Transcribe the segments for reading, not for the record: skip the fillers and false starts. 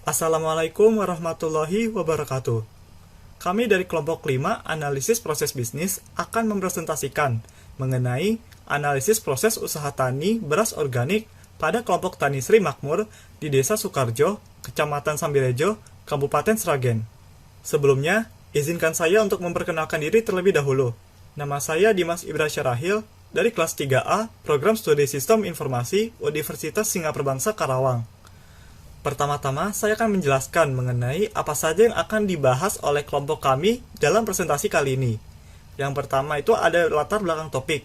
Assalamualaikum warahmatullahi wabarakatuh. Kami dari kelompok 5 analisis proses bisnis akan mempresentasikan mengenai analisis proses usaha tani beras organik pada kelompok Tani Sri Makmur di Desa Sukarjo, Kecamatan Sambirejo, Kabupaten Sragen. Sebelumnya, izinkan saya untuk memperkenalkan diri terlebih dahulu. Nama saya Dimas Ibra Syarahil dari kelas 3A Program Studi Sistem Informasi Universitas Singapura Bangsa Karawang. Pertama-tama, saya akan menjelaskan mengenai apa saja yang akan dibahas oleh kelompok kami dalam presentasi kali ini. Yang pertama itu ada latar belakang topik.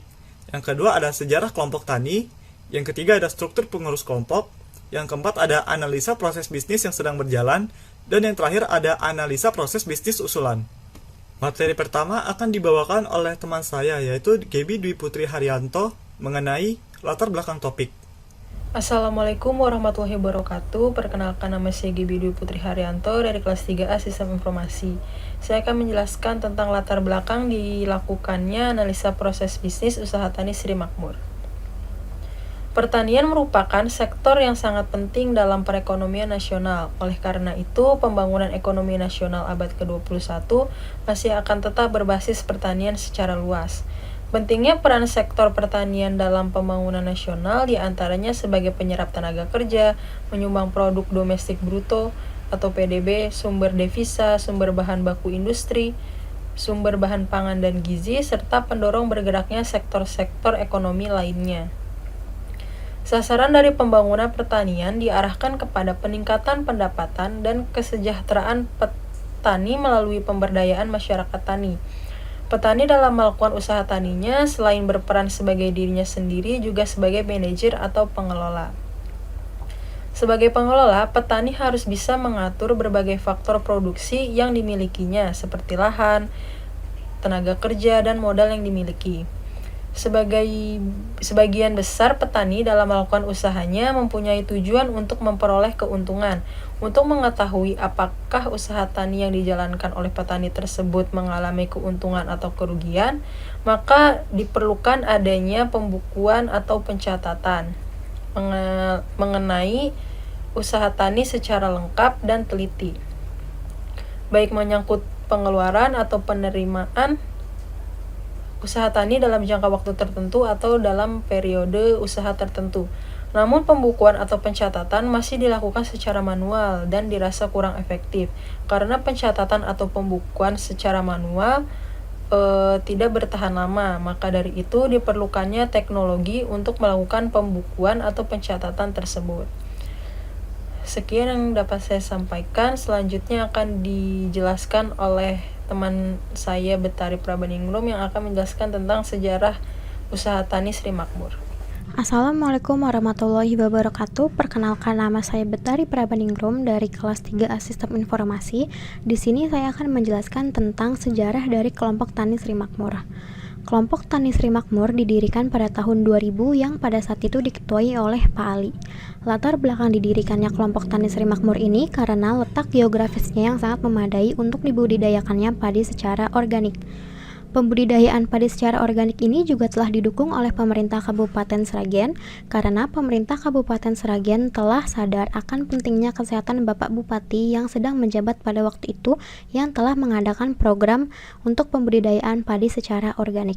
Yang kedua ada sejarah kelompok tani. Yang ketiga ada struktur pengurus kelompok. Yang keempat ada analisa proses bisnis yang sedang berjalan. Dan yang terakhir ada analisa proses bisnis usulan. Materi pertama akan dibawakan oleh teman saya, yaitu Gebi Dwi Putri Haryanto, mengenai latar belakang topik. Assalamualaikum warahmatullahi wabarakatuh. Perkenalkan, nama saya Gibi Dwi Putri Haryanto dari kelas 3A Sistem Informasi. Saya akan menjelaskan tentang latar belakang dilakukannya analisa proses bisnis usaha tani Sri Makmur. Pertanian merupakan sektor yang sangat penting dalam perekonomian nasional. Oleh karena itu, pembangunan ekonomi nasional abad ke-21 masih akan tetap berbasis pertanian secara luas. Pentingnya peran sektor pertanian dalam pembangunan nasional diantaranya sebagai penyerap tenaga kerja, menyumbang produk domestik bruto atau PDB, sumber devisa, sumber bahan baku industri, sumber bahan pangan dan gizi, serta pendorong bergeraknya sektor-sektor ekonomi lainnya. Sasaran dari pembangunan pertanian diarahkan kepada peningkatan pendapatan dan kesejahteraan petani melalui pemberdayaan masyarakat tani. Petani dalam melakukan usaha taninya selain berperan sebagai dirinya sendiri juga sebagai manajer atau pengelola. Sebagai pengelola, petani harus bisa mengatur berbagai faktor produksi yang dimilikinya seperti lahan, tenaga kerja, dan modal yang dimiliki. Sebagian besar petani dalam melakukan usahanya mempunyai tujuan untuk memperoleh keuntungan. Untuk mengetahui apakah usaha tani yang dijalankan oleh petani tersebut mengalami keuntungan atau kerugian, maka diperlukan adanya pembukuan atau pencatatan mengenai usaha tani secara lengkap dan teliti, baik menyangkut pengeluaran atau penerimaan usaha tani dalam jangka waktu tertentu atau dalam periode usaha tertentu. Namun pembukuan atau pencatatan masih dilakukan secara manual dan dirasa kurang efektif karena pencatatan atau pembukuan secara manual tidak bertahan lama. Maka dari itu diperlukannya teknologi untuk melakukan pembukuan atau pencatatan tersebut. Sekian yang dapat saya sampaikan. Selanjutnya akan dijelaskan oleh teman saya Betari Prabaningrum yang akan menjelaskan tentang sejarah usaha tani Sri Makmur. Assalamualaikum warahmatullahi wabarakatuh. Perkenalkan, nama saya Betari Prabaningrum dari kelas 3A Sistem Informasi. Di sini saya akan menjelaskan tentang sejarah dari kelompok Tani Sri Makmur. Kelompok Tani Sri Makmur didirikan pada tahun 2000 yang pada saat itu diketuai oleh Pak Ali. Latar belakang didirikannya kelompok Tani Sri Makmur ini karena letak geografisnya yang sangat memadai untuk dibudidayakannya padi secara organik. Pembudidayaan padi secara organik ini juga telah didukung oleh pemerintah Kabupaten Sragen karena pemerintah Kabupaten Sragen telah sadar akan pentingnya kesehatan Bapak Bupati yang sedang menjabat pada waktu itu yang telah mengadakan program untuk pembudidayaan padi secara organik.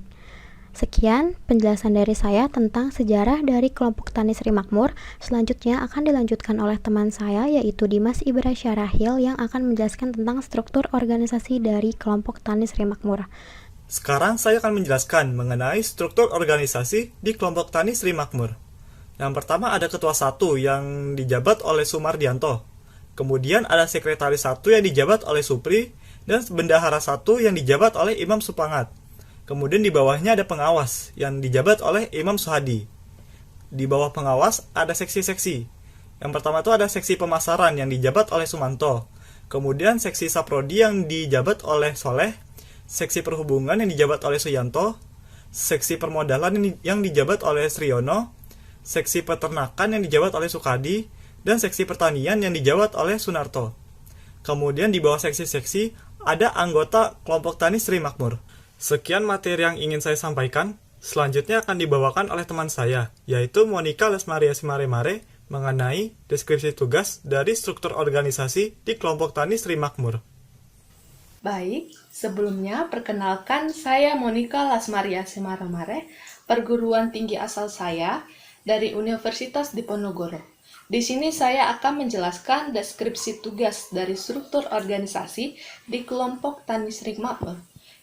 Sekian penjelasan dari saya tentang sejarah dari kelompok Tani Sri Makmur. Selanjutnya akan dilanjutkan oleh teman saya yaitu Dimas Ibra Syarahil yang akan menjelaskan tentang struktur organisasi dari kelompok Tani Sri Makmur. Sekarang saya akan menjelaskan mengenai struktur organisasi di kelompok Tani Sri Makmur. Yang pertama ada ketua 1 yang dijabat oleh Sumardianto. Kemudian ada sekretaris 1 yang dijabat oleh Supri dan bendahara 1 yang dijabat oleh Imam Supangat. Kemudian di bawahnya ada pengawas yang dijabat oleh Imam Suhadi. Di bawah pengawas ada seksi-seksi. Yang pertama itu ada seksi pemasaran yang dijabat oleh Sumanto. Kemudian seksi saprodi yang dijabat oleh Soleh. Seksi perhubungan yang dijabat oleh Suyanto, seksi permodalan yang dijabat oleh Sriono, seksi peternakan yang dijabat oleh Sukadi, dan seksi pertanian yang dijabat oleh Sunarto. Kemudian di bawah seksi-seksi ada anggota kelompok Tani Sri Makmur. Sekian materi yang ingin saya sampaikan. Selanjutnya akan dibawakan oleh teman saya, yaitu Monica Lesmaria Simaremare, mengenai deskripsi tugas dari struktur organisasi di kelompok tani Sri Makmur. Baik, sebelumnya perkenalkan saya Monica Lasmaria Semaramare, perguruan tinggi asal saya dari Universitas Diponegoro. Di sini saya akan menjelaskan deskripsi tugas dari struktur organisasi di kelompok Tani Sri Makmur.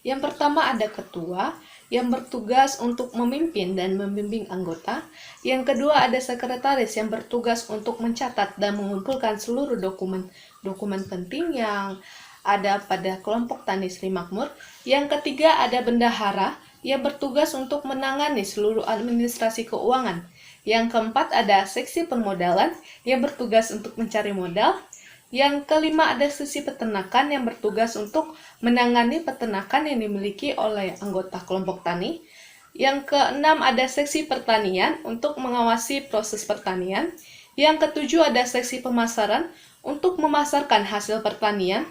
Yang pertama ada ketua, yang bertugas untuk memimpin dan membimbing anggota. Yang kedua ada sekretaris yang bertugas untuk mencatat dan mengumpulkan seluruh dokumen penting yang ada pada kelompok Tani Sri Makmur. Yang ketiga ada bendahara yang bertugas untuk menangani seluruh administrasi keuangan. Yang keempat ada seksi permodalan yang bertugas untuk mencari modal. Yang kelima ada sesi peternakan yang bertugas untuk menangani peternakan yang dimiliki oleh anggota kelompok tani. Yang keenam ada seksi pertanian untuk mengawasi proses pertanian. Yang ketujuh ada seksi pemasaran untuk memasarkan hasil pertanian.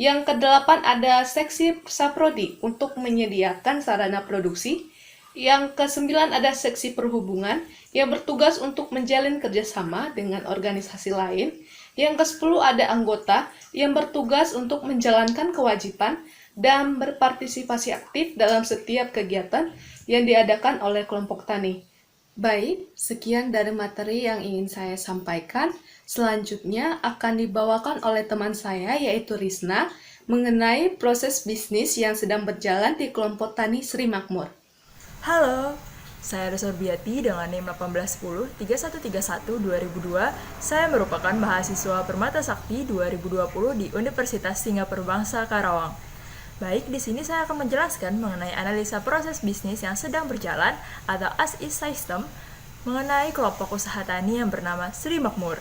Yang kedelapan ada seksi saprodi untuk menyediakan sarana produksi. Yang kesembilan ada seksi perhubungan yang bertugas untuk menjalin kerjasama dengan organisasi lain. Yang ke-10 ada anggota yang bertugas untuk menjalankan kewajiban dan berpartisipasi aktif dalam setiap kegiatan yang diadakan oleh kelompok tani. Baik, sekian dari materi yang ingin saya sampaikan. Selanjutnya akan dibawakan oleh teman saya yaitu Risna mengenai proses bisnis yang sedang berjalan di kelompok Tani Sri Makmur. Halo, saya Resa Biati dengan NIM 1810-3131-2002. Saya merupakan mahasiswa Permata Sakti 2020 di Universitas Singapura Bangsa Karawang. Baik, di sini saya akan menjelaskan mengenai analisa proses bisnis yang sedang berjalan atau as is system mengenai kelompok usaha tani yang bernama Sri Makmur.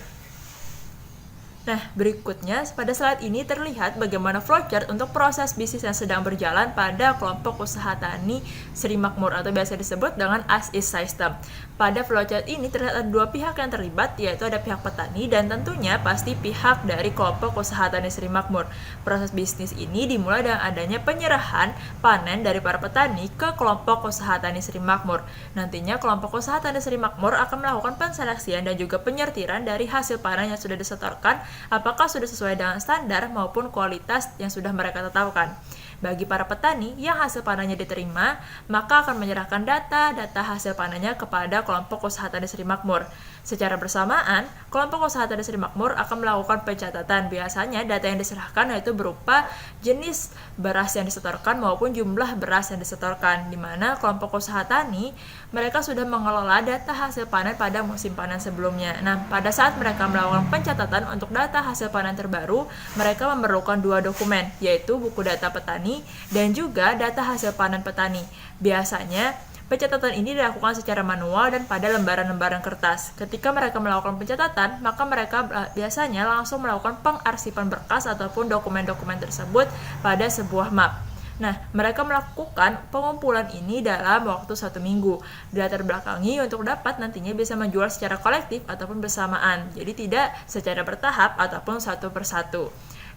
Nah, berikutnya pada slide ini terlihat bagaimana flowchart untuk proses bisnis yang sedang berjalan pada kelompok usaha tani Sri Makmur atau biasa disebut dengan as is system. Pada flowchart ini terlihat ada dua pihak yang terlibat, yaitu ada pihak petani dan tentunya pasti pihak dari kelompok usaha tani Sri Makmur. Proses bisnis ini dimulai dengan adanya penyerahan panen dari para petani ke kelompok usaha tani Sri Makmur. Nantinya kelompok usaha tani Sri Makmur akan melakukan penseleksian dan juga penyertiran dari hasil panen yang sudah disetorkan, apakah sudah sesuai dengan standar maupun kualitas yang sudah mereka tetapkan. Bagi para petani yang hasil panennya diterima, maka akan menyerahkan data hasil panennya kepada kelompok usaha tani Sri Makmur. Secara bersamaan, kelompok usaha tani Sri Makmur akan melakukan pencatatan. Biasanya data yang diserahkan yaitu berupa jenis beras yang disetorkan maupun jumlah beras yang disetorkan, di mana kelompok usaha tani mereka sudah mengelola data hasil panen pada musim panen sebelumnya. Nah, pada saat mereka melakukan pencatatan untuk data hasil panen terbaru, mereka memerlukan dua dokumen, yaitu buku data petani dan juga data hasil panen petani. Biasanya, pencatatan ini dilakukan secara manual dan pada lembaran-lembaran kertas. Ketika mereka melakukan pencatatan, maka mereka biasanya langsung melakukan pengarsipan berkas ataupun dokumen-dokumen tersebut pada sebuah map. Nah, mereka melakukan pengumpulan ini dalam waktu 1 minggu. Dilatar belakangi untuk dapat nantinya bisa menjual secara kolektif ataupun bersamaan. Jadi tidak secara bertahap ataupun satu persatu.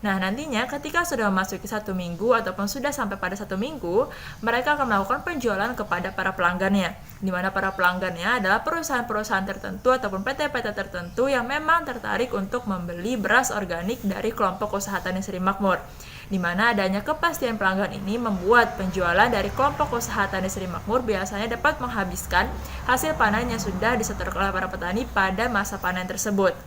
Nah, nantinya ketika sudah memasuki 1 minggu ataupun sudah sampai pada 1 minggu, mereka akan melakukan penjualan kepada para pelanggannya, di mana para pelanggannya adalah perusahaan-perusahaan tertentu ataupun PT-PT tertentu yang memang tertarik untuk membeli beras organik dari kelompok usaha tani Sri Makmur. Di mana adanya kepastian pelanggan ini membuat penjualan dari kelompok usaha tani Sri Makmur biasanya dapat menghabiskan hasil panen yang sudah disetorkan oleh para petani pada masa panen tersebut.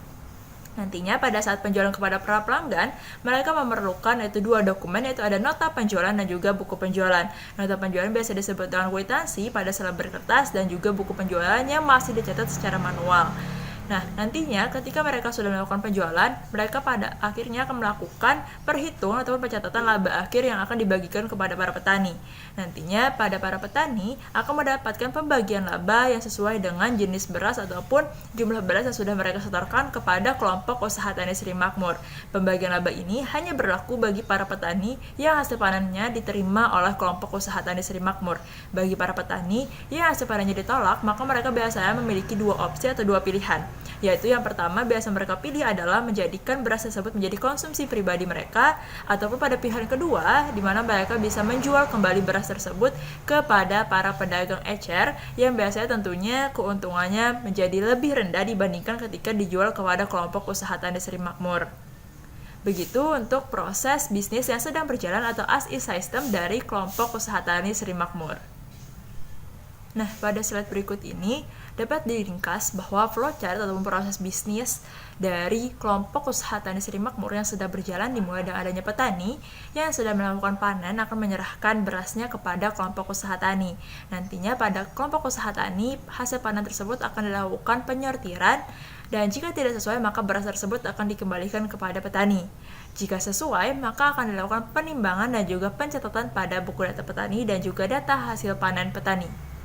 Nantinya pada saat penjualan kepada para pelanggan, mereka memerlukan yaitu 2 dokumen, yaitu ada nota penjualan dan juga buku penjualan. Nota penjualan biasa disebut dengan kwitansi pada selembar kertas dan juga buku penjualan yang masih dicatat secara manual. Nah, nantinya ketika mereka sudah melakukan penjualan, mereka pada akhirnya akan melakukan perhitungan atau pencatatan laba akhir yang akan dibagikan kepada para petani. Nantinya pada para petani akan mendapatkan pembagian laba yang sesuai dengan jenis beras ataupun jumlah beras yang sudah mereka setorkan kepada kelompok usaha tani Sri Makmur. Pembagian laba ini hanya berlaku bagi para petani yang hasil panennya diterima oleh kelompok usaha tani Sri Makmur. Bagi para petani yang hasil panennya ditolak, maka mereka biasanya memiliki 2 opsi atau 2 pilihan. Yaitu yang pertama biasa mereka pilih adalah menjadikan beras tersebut menjadi konsumsi pribadi mereka, ataupun pada pilihan kedua di mana mereka bisa menjual kembali beras tersebut kepada para pedagang ecer yang biasanya tentunya keuntungannya menjadi lebih rendah dibandingkan ketika dijual kepada kelompok usaha tani Sri Makmur. Begitu untuk proses bisnis yang sedang berjalan atau as is system dari kelompok usaha tani Sri Makmur. Nah, pada slide berikut ini dapat diringkas bahwa flowchart ataupun proses bisnis dari kelompok usaha tani Sri Makmur yang sedang berjalan dimulai dengan adanya petani yang sedang melakukan panen akan menyerahkan berasnya kepada kelompok usaha tani. Nantinya pada kelompok usaha tani, hasil panen tersebut akan dilakukan penyortiran dan jika tidak sesuai maka beras tersebut akan dikembalikan kepada petani. Jika sesuai, maka akan dilakukan penimbangan dan juga pencatatan pada buku data petani dan juga data hasil panen petani.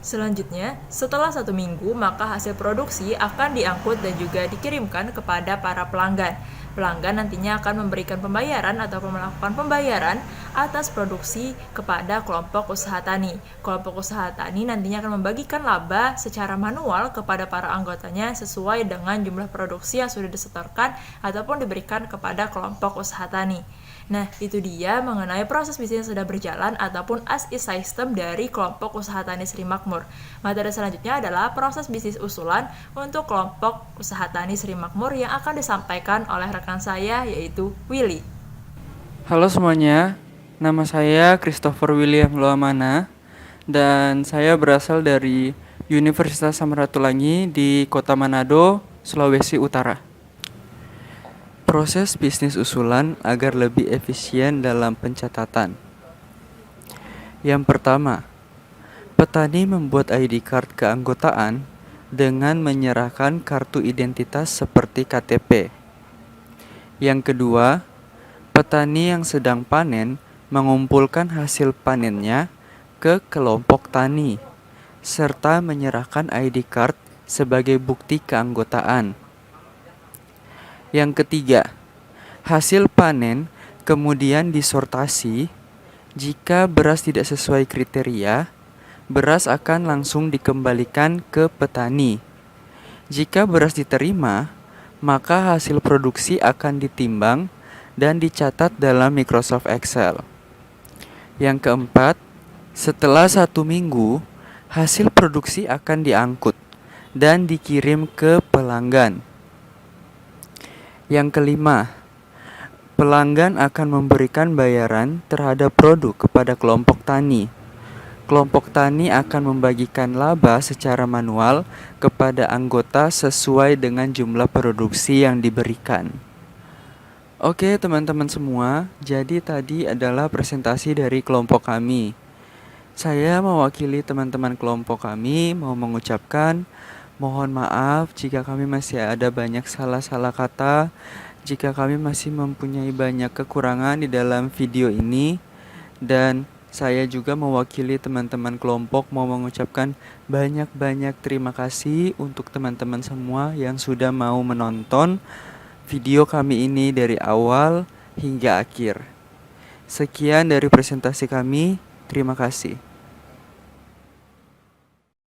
Selanjutnya, setelah 1 minggu, maka hasil produksi akan diangkut dan juga dikirimkan kepada para pelanggan. Pelanggan nantinya akan memberikan pembayaran atau melakukan pembayaran atas produksi kepada kelompok usaha tani. Kelompok usaha tani nantinya akan membagikan laba secara manual kepada para anggotanya sesuai dengan jumlah produksi yang sudah disetorkan ataupun diberikan kepada kelompok usaha tani. Nah, itu dia mengenai proses bisnis yang sudah berjalan ataupun as is system dari kelompok usaha tani Sri Makmur. Materi selanjutnya adalah proses bisnis usulan untuk kelompok usaha tani Sri Makmur yang akan disampaikan oleh rekan saya yaitu Willy. Halo semuanya, nama saya Christopher William Luamana dan saya berasal dari Universitas Samratulangi di Kota Manado, Sulawesi Utara. Proses bisnis usulan agar lebih efisien dalam pencatatan. Yang pertama, petani membuat ID card keanggotaan dengan menyerahkan kartu identitas seperti KTP. Yang kedua, petani yang sedang panen mengumpulkan hasil panennya ke kelompok tani serta menyerahkan ID card sebagai bukti keanggotaan. Yang ketiga, hasil panen kemudian disortasi. Jika beras tidak sesuai kriteria, beras akan langsung dikembalikan ke petani. Jika beras diterima, maka hasil produksi akan ditimbang dan dicatat dalam Microsoft Excel. Yang keempat, setelah 1 minggu, hasil produksi akan diangkut dan dikirim ke pelanggan. Yang kelima, pelanggan akan memberikan bayaran terhadap produk kepada kelompok tani. Kelompok tani akan membagikan laba secara manual kepada anggota sesuai dengan jumlah produksi yang diberikan. Oke teman-teman semua, jadi tadi adalah presentasi dari kelompok kami. Saya mewakili teman-teman kelompok kami mau mengucapkan mohon maaf jika kami masih ada banyak salah-salah kata, jika kami masih mempunyai banyak kekurangan di dalam video ini, dan saya juga mewakili teman-teman kelompok mau mengucapkan banyak-banyak terima kasih untuk teman-teman semua yang sudah mau menonton video kami ini dari awal hingga akhir. Sekian dari presentasi kami, terima kasih.